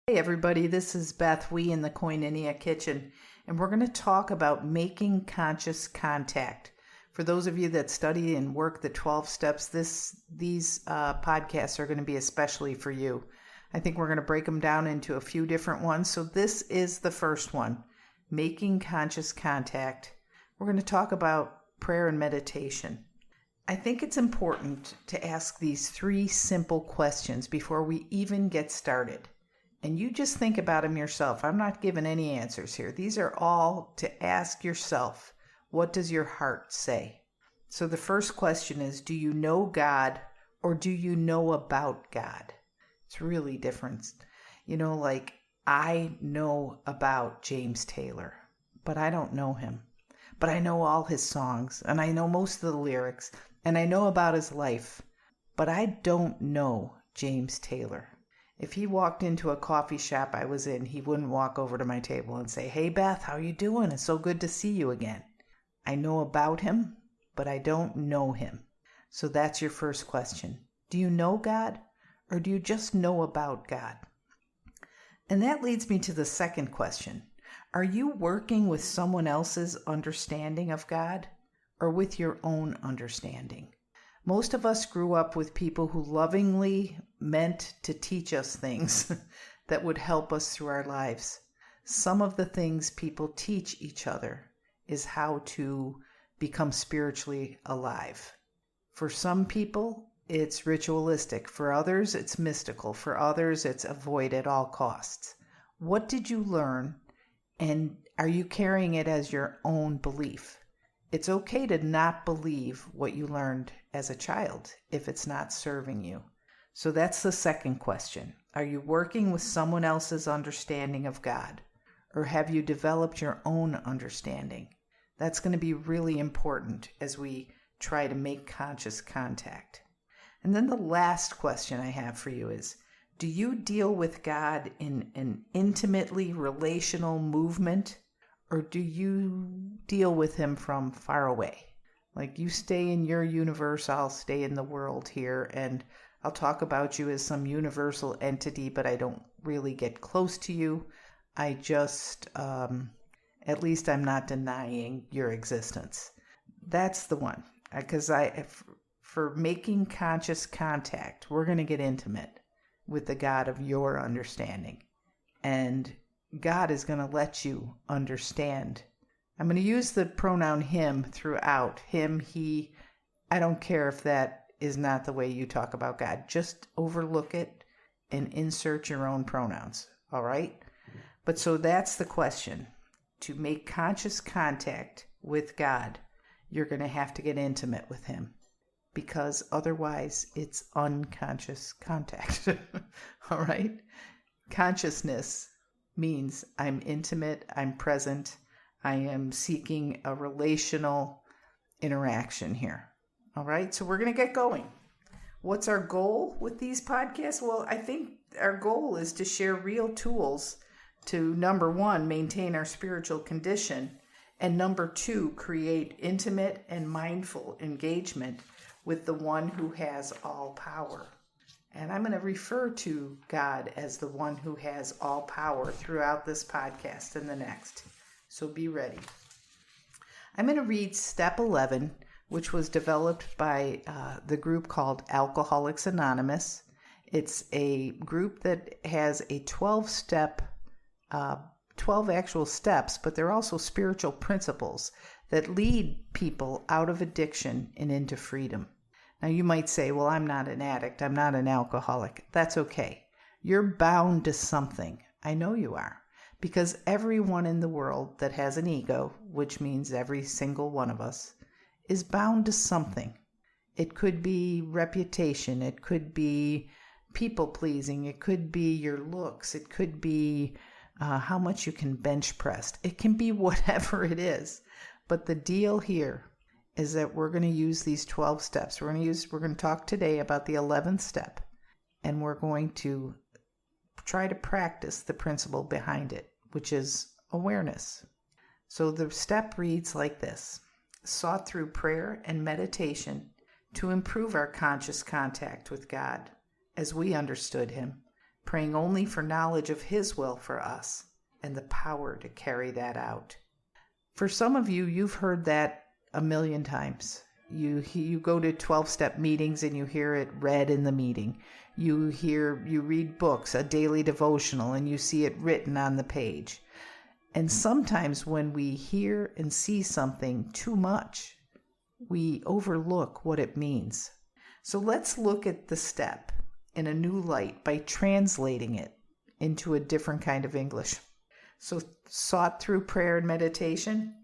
Hey everybody, this is BethWe in the Koinonia Kitchen, and we're going to talk about making conscious contact. For those of you that study and work the 12 steps, these podcasts are going to be especially for you. I think we're going to break them down into a few different ones. So this is the first one, making conscious contact. We're going to talk about prayer and meditation. I think it's important to ask these 3 simple questions before we even get started. And you just think about them yourself. I'm not giving any answers here. These are all to ask yourself, what does your heart say? So the first question is, do you know God or do you know about God? It's really different. Like I know about James Taylor, but I don't know him. But I know all his songs and I know most of the lyrics and I know about his life, but I don't know James Taylor. If he walked into a coffee shop I was in, he wouldn't walk over to my table and say, "Hey Beth, how you doing? It's so good to see you again." I know about him, but I don't know him. So that's your first question. Do you know God or do you just know about God? And that leads me to the second question. Are you working with someone else's understanding of God or with your own understanding? Most of us grew up with people who lovingly meant to teach us things that would help us through our lives. Some of the things people teach each other is how to become spiritually alive. For some people, it's ritualistic. For others, it's mystical. For others, it's avoid at all costs. What did you learn, and are you carrying it as your own belief? It's okay to not believe what you learned as a child if it's not serving you. So that's the second question. Are you working with someone else's understanding of God? Or have you developed your own understanding? That's going to be really important as we try to make conscious contact. And then the last question I have for you is, do you deal with God in an intimately relational movement? Or do you deal with him from far away? Like you stay in your universe, I'll stay in the world here, and I'll talk about you as some universal entity, but I don't really get close to you. I just, at least I'm not denying your existence. That's the one. Because for making conscious contact, we're going to get intimate with the God of your understanding. And God is going to let you understand. I'm going to use the pronoun him throughout. Him, he. I don't care if that is not the way you talk about God. Just overlook it and insert your own pronouns. All right? But so that's the question. To make conscious contact with God, you're going to have to get intimate with him. Because otherwise, it's unconscious contact. All right? Consciousness means I'm intimate, I'm present, I am seeking a relational interaction here. All right, so we're going to get going. What's our goal with these podcasts? Well, I think our goal is to share real tools to, number 1, maintain our spiritual condition, and number 2, create intimate and mindful engagement with the one who has all power. And I'm going to refer to God as the one who has all power throughout this podcast and the next. So be ready. I'm going to read step 11, which was developed by the group called Alcoholics Anonymous. It's a group that has a 12 actual steps, but they're also spiritual principles that lead people out of addiction and into freedom. Now you might say, well, I'm not an addict. I'm not an alcoholic. That's okay. You're bound to something. I know you are. Because everyone in the world that has an ego, which means every single one of us, is bound to something. It could be reputation. It could be people pleasing. It could be your looks. It could be how much you can bench press. It can be whatever it is. But the deal here is that we're going to use these 12 steps. We're going to talk today about the 11th step, and we're going to try to practice the principle behind it, which is awareness. So the step reads like this: sought through prayer and meditation to improve our conscious contact with God as we understood Him, praying only for knowledge of His will for us and the power to carry that out. For some of you, you've heard that a million times. You go to 12-step meetings and you hear it read in the meeting. You read books, a daily devotional, and you see it written on the page. And sometimes when we hear and see something too much, we overlook what it means. So let's look at the step in a new light by translating it into a different kind of English. So sought through prayer and meditation.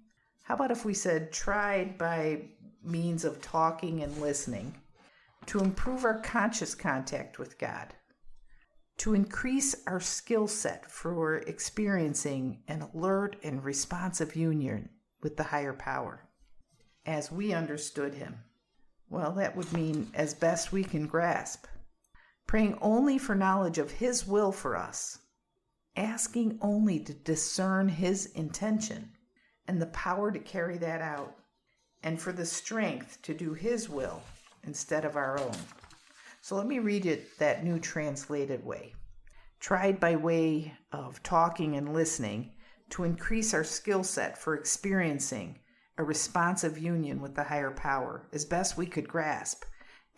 How about if we said tried by means of talking and listening to improve our conscious contact with God, to increase our skill set for experiencing an alert and responsive union with the higher power as we understood Him. Well, that would mean as best we can grasp, praying only for knowledge of His will for us, asking only to discern His intention and the power to carry that out, and for the strength to do His will instead of our own. So let me read it that new translated way. Tried by way of talking and listening to increase our skill set for experiencing a responsive union with the higher power as best we could grasp,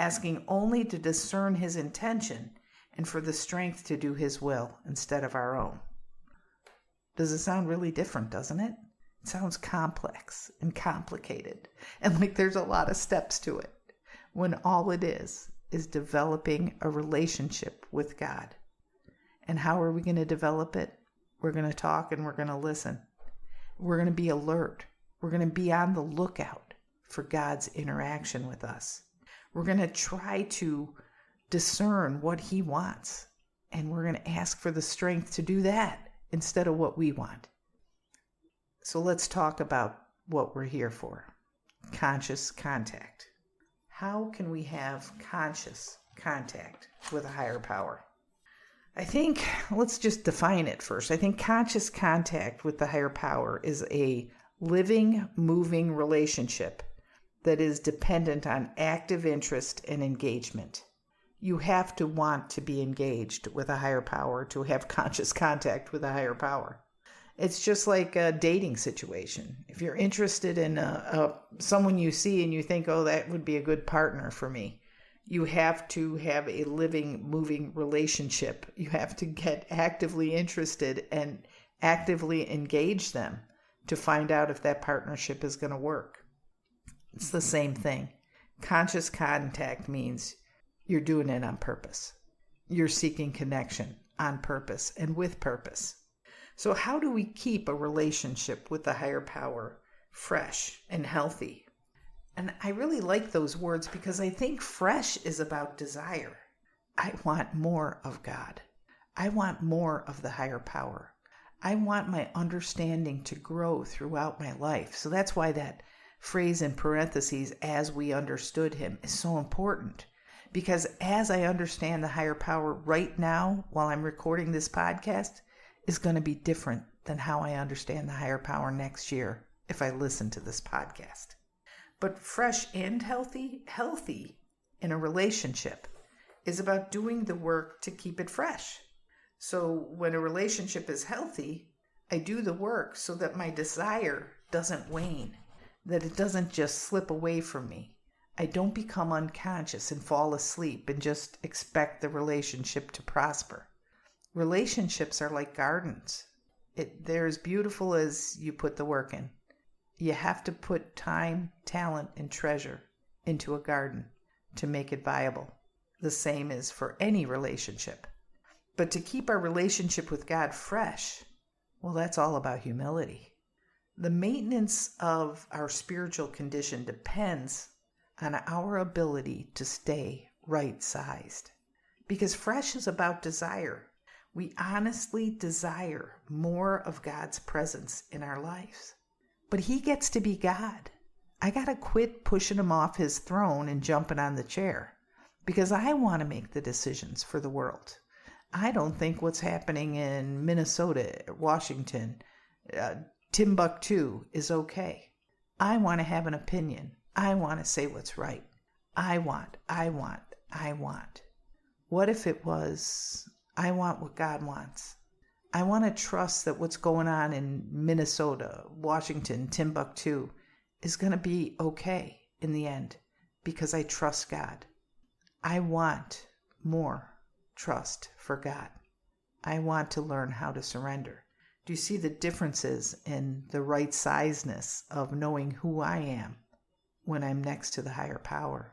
asking only to discern His intention and for the strength to do His will instead of our own. Does it sound really different, doesn't it? It sounds complex and complicated, and like there's a lot of steps to it, when all it is developing a relationship with God. And how are we going to develop it? We're going to talk and we're going to listen. We're going to be alert. We're going to be on the lookout for God's interaction with us. We're going to try to discern what He wants, and we're going to ask for the strength to do that instead of what we want. So let's talk about what we're here for. Conscious contact. How can we have conscious contact with a higher power? I think, let's just define it first. I think conscious contact with the higher power is a living, moving relationship that is dependent on active interest and engagement. You have to want to be engaged with a higher power to have conscious contact with a higher power. It's just like a dating situation. If you're interested in someone you see and you think, oh, that would be a good partner for me, you have to have a living, moving relationship. You have to get actively interested and actively engage them to find out if that partnership is going to work. It's the same thing. Conscious contact means you're doing it on purpose. You're seeking connection on purpose and with purpose. So how do we keep a relationship with the higher power fresh and healthy? And I really like those words because I think fresh is about desire. I want more of God. I want more of the higher power. I want my understanding to grow throughout my life. So that's why that phrase in parentheses, as we understood Him, is so important. Because as I understand the higher power right now, while I'm recording this podcast, is going to be different than how I understand the higher power next year if I listen to this podcast. But fresh and healthy in a relationship is about doing the work to keep it fresh. So when a relationship is healthy, I do the work so that my desire doesn't wane, that it doesn't just slip away from me. I don't become unconscious and fall asleep and just expect the relationship to prosper. Relationships are like gardens. They're as beautiful as you put the work in. You have to put time, talent, and treasure into a garden to make it viable. The same is for any relationship. But to keep our relationship with God fresh, well, that's all about humility. The maintenance of our spiritual condition depends on our ability to stay right-sized. Because fresh is about desire. We honestly desire more of God's presence in our lives. But He gets to be God. I got to quit pushing Him off His throne and jumping on the chair because I want to make the decisions for the world. I don't think what's happening in Minnesota, Washington, Timbuktu is okay. I want to have an opinion. I want to say what's right. I want. What if it was, I want what God wants? I want to trust that what's going on in Minnesota, Washington, Timbuktu is going to be okay in the end because I trust God. I want more trust for God. I want to learn how to surrender. Do you see the differences in the right sizeness of knowing who I am when I'm next to the higher power?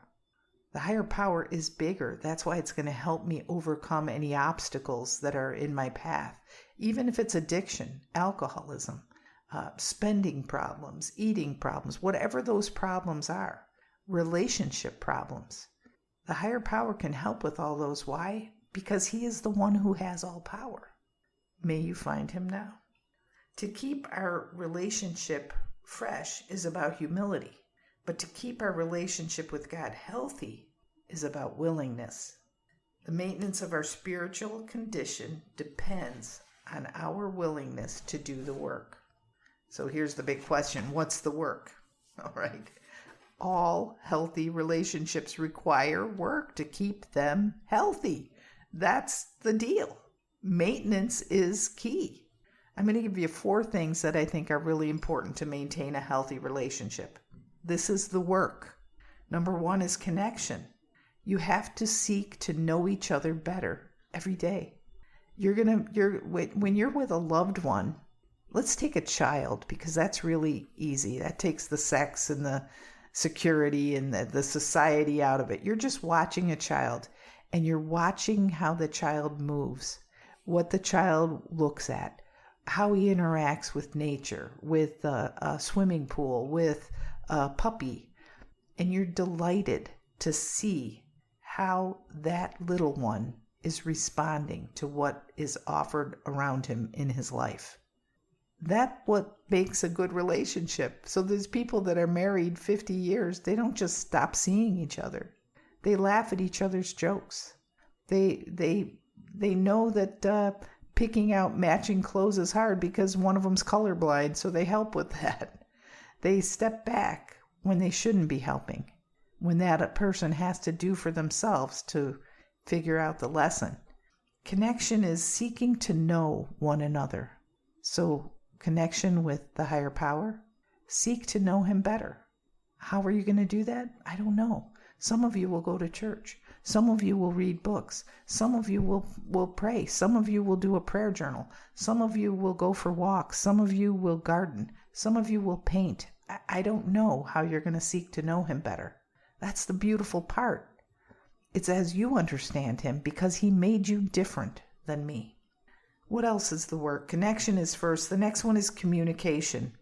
The higher power is bigger. That's why it's going to help me overcome any obstacles that are in my path, even if it's addiction, alcoholism, spending problems, eating problems, whatever those problems are, relationship problems. The higher power can help with all those. Why? Because he is the one who has all power. May you find him now. To keep our relationship fresh is about humility. But to keep our relationship with God healthy is about willingness. The maintenance of our spiritual condition depends on our willingness to do the work. So here's the big question. What's the work? All right. All healthy relationships require work to keep them healthy. That's the deal. Maintenance is key. I'm going to give you 4 things that I think are really important to maintain a healthy relationship. This is the work. Number 1 is connection. You have to seek to know each other better every day. When you're with a loved one, let's take a child because that's really easy. That takes the sex and the security and the society out of it. You're just watching a child and you're watching how the child moves, what the child looks at, how he interacts with nature, with a swimming pool, with a puppy, and you're delighted to see how that little one is responding to what is offered around him in his life. That's what makes a good relationship. So there's people that are married 50 years, they don't just stop seeing each other. They laugh at each other's jokes. They know that picking out matching clothes is hard because one of them's colorblind, so they help with that. They step back when they shouldn't be helping, when that person has to do for themselves to figure out the lesson. Connection is seeking to know one another. So connection with the higher power, seek to know him better. How are you going to do that? I don't know. Some of you will go to church. Some of you will read books. Some of you will pray. Some of you will do a prayer journal. Some of you will go for walks. Some of you will garden. Some of you will paint. I don't know how you're going to seek to know him better. That's the beautiful part. It's as you understand him because he made you different than me. What else is the work? Connection is first. The next one is communication.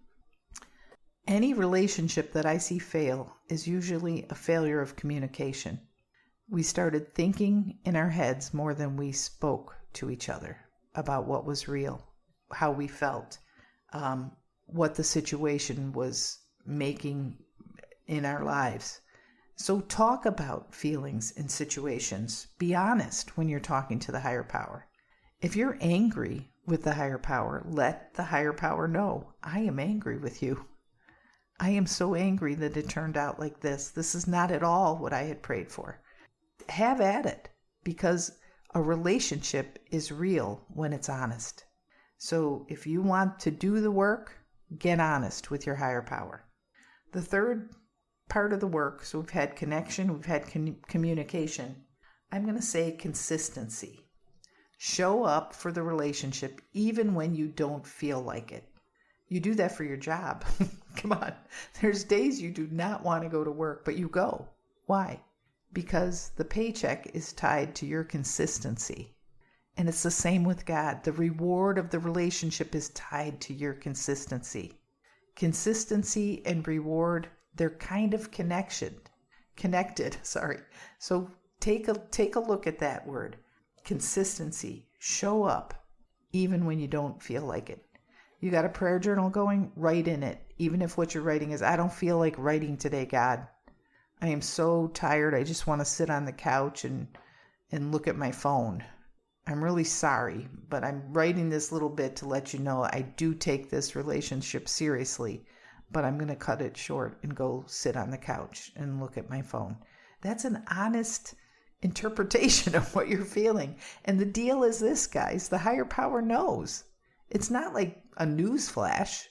Any relationship that I see fail is usually a failure of communication. We started thinking in our heads more than we spoke to each other about what was real, how we felt, what the situation was making in our lives. So talk about feelings and situations. Be honest when you're talking to the higher power. If you're angry with the higher power, let the higher power know, I am angry with you. I am so angry that it turned out like this. This is not at all what I had prayed for. Have at it, because a relationship is real when it's honest. So if you want to do the work, get honest with your higher power. The third part of the work, so we've had connection, we've had communication. I'm going to say consistency. Show up for the relationship even when you don't feel like it. You do that for your job. Come on. There's days you do not want to go to work, but you go. Why? Because the paycheck is tied to your consistency. And it's the same with God. The reward of the relationship is tied to your consistency. Consistency and reward, they're kind of connected. So take a look at that word. Consistency. Show up even when you don't feel like it. You got a prayer journal going? Write in it. Even if what you're writing is, I don't feel like writing today, God. I am so tired. I just want to sit on the couch and look at my phone. I'm really sorry, but I'm writing this little bit to let you know I do take this relationship seriously, but I'm going to cut it short and go sit on the couch and look at my phone. That's an honest interpretation of what you're feeling. And the deal is this, guys, the higher power knows. It's not like a news flash.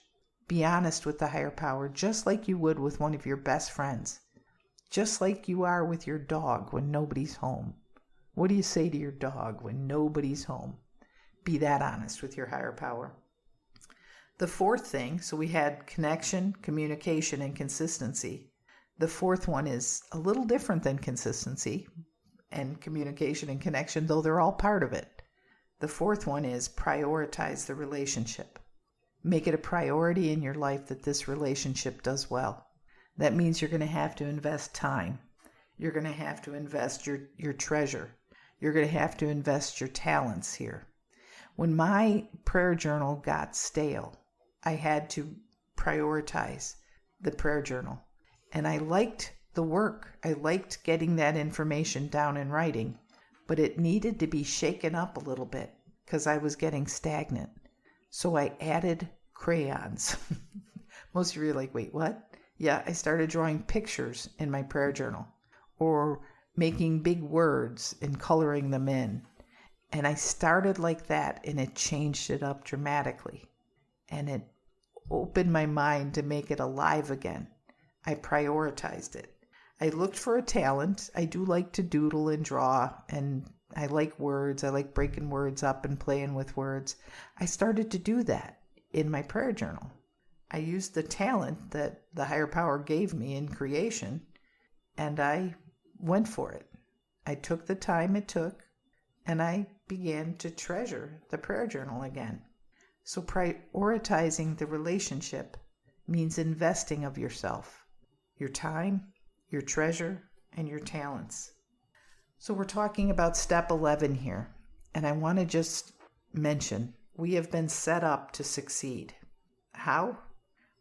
Be honest with the higher power, just like you would with one of your best friends, just like you are with your dog when nobody's home. What do you say to your dog when nobody's home? Be that honest with your higher power. The fourth thing, so we had connection, communication, and consistency. The fourth one is a little different than consistency and communication and connection, though they're all part of it. The fourth one is prioritize the relationship. Make it a priority in your life that this relationship does well. That means you're going to have to invest time. You're going to have to invest your treasure. You're going to have to invest your talents here. When my prayer journal got stale, I had to prioritize the prayer journal. And I liked the work. I liked getting that information down in writing, but it needed to be shaken up a little bit because I was getting stagnant. So I added crayons. Most of you are like, wait, what? Yeah, I started drawing pictures in my prayer journal or making big words and coloring them in. And I started like that, and it changed it up dramatically. And it opened my mind to make it alive again. I prioritized it. I looked for a talent. I do like to doodle and draw, and I like words. I like breaking words up and playing with words. I started to do that in my prayer journal. I used the talent that the higher power gave me in creation, and I went for it. I took the time it took, and I began to treasure the prayer journal again. So prioritizing the relationship means investing of yourself, your time, your treasure, and your talents. So we're talking about step 11 here, and I want to just mention we have been set up to succeed. How?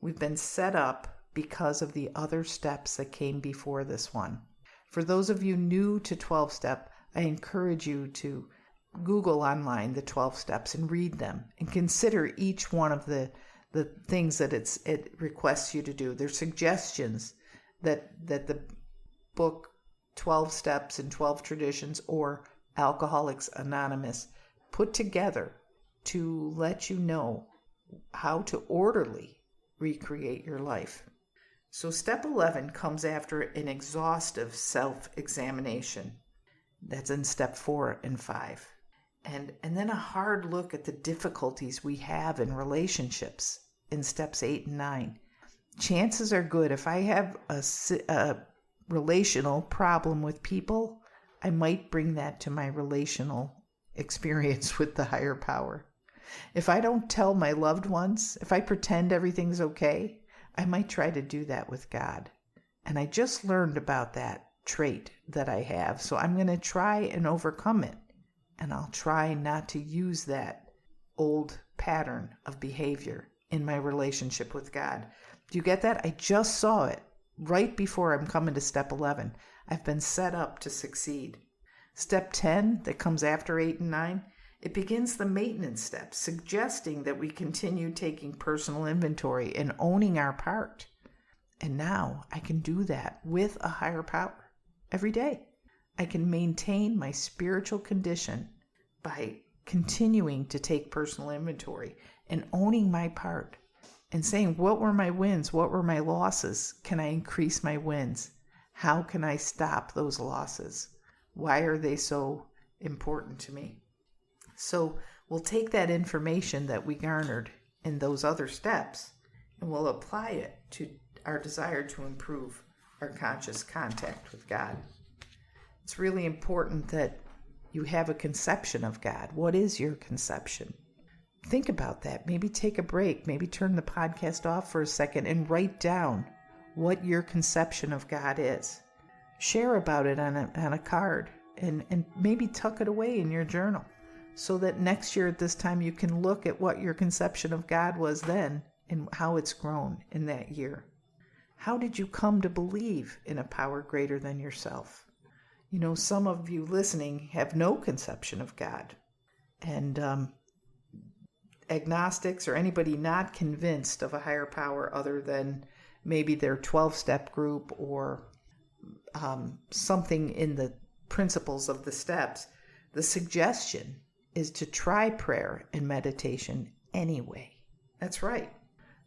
We've been set up because of the other steps that came before this one. For those of you new to 12-step, I encourage you to Google online the 12 steps and read them and consider each one of the things that it requests you to do. There's suggestions that the book 12 Steps and 12 Traditions or Alcoholics Anonymous put together to let you know how to orderly recreate your life. So step 11 comes after an exhaustive self-examination. That's in step 4 and 5. And then a hard look at the difficulties we have in relationships in steps 8 and 9. Chances are good if I have a relational problem with people, I might bring that to my relational experience with the higher power. If I don't tell my loved ones, if I pretend everything's okay, I might try to do that with God. And I just learned about that trait that I have, so I'm going to try and overcome it. And I'll try not to use that old pattern of behavior in my relationship with God. Do you get that? I just saw it right before I'm coming to step 11. I've been set up to succeed. Step 10, that comes after 8 and 9, it begins the maintenance steps, suggesting that we continue taking personal inventory and owning our part. And now I can do that with a higher power every day. I can maintain my spiritual condition by continuing to take personal inventory and owning my part and saying, what were my wins? What were my losses? Can I increase my wins? How can I stop those losses? Why are they so important to me? So we'll take that information that we garnered in those other steps and we'll apply it to our desire to improve our conscious contact with God. It's really important that you have a conception of God. What is your conception? Think about that. Maybe take a break. Maybe turn the podcast off for a second and write down what your conception of God is. Share about it on a card and maybe tuck it away in your journal so that next year at this time you can look at what your conception of God was then and how it's grown in that year. How did you come to believe in a power greater than yourself? You know, some of you listening have no conception of God. And agnostics or anybody not convinced of a higher power other than maybe their 12-step group or something in the principles of the steps, the suggestion is to try prayer and meditation anyway. That's right.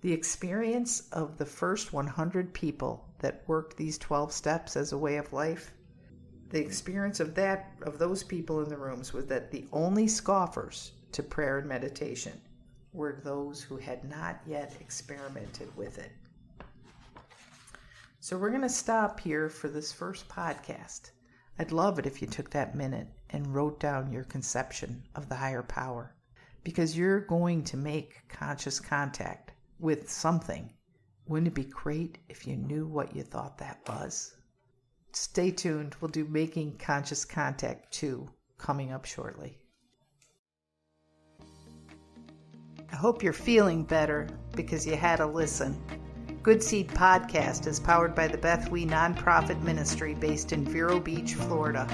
The experience of the first 100 people that worked these 12 steps as a way of life, the experience of those people in the rooms was that the only scoffers to prayer and meditation were those who had not yet experimented with it. So we're going to stop here for this first podcast. I'd love it if you took that minute and wrote down your conception of the higher power, because you're going to make conscious contact with something. Wouldn't it be great if you knew what you thought that was? Stay tuned. We'll do Making Conscious Contact 2 coming up shortly. I hope you're feeling better because you had a listen. Good Seed Podcast is powered by the BethWe nonprofit ministry based in Vero Beach, Florida.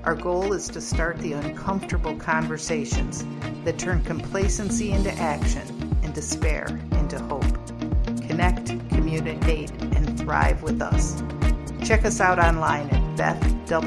Our goal is to start the uncomfortable conversations that turn complacency into action and despair into hope. Connect, communicate, and thrive with us. Check us out online at BethWe.com.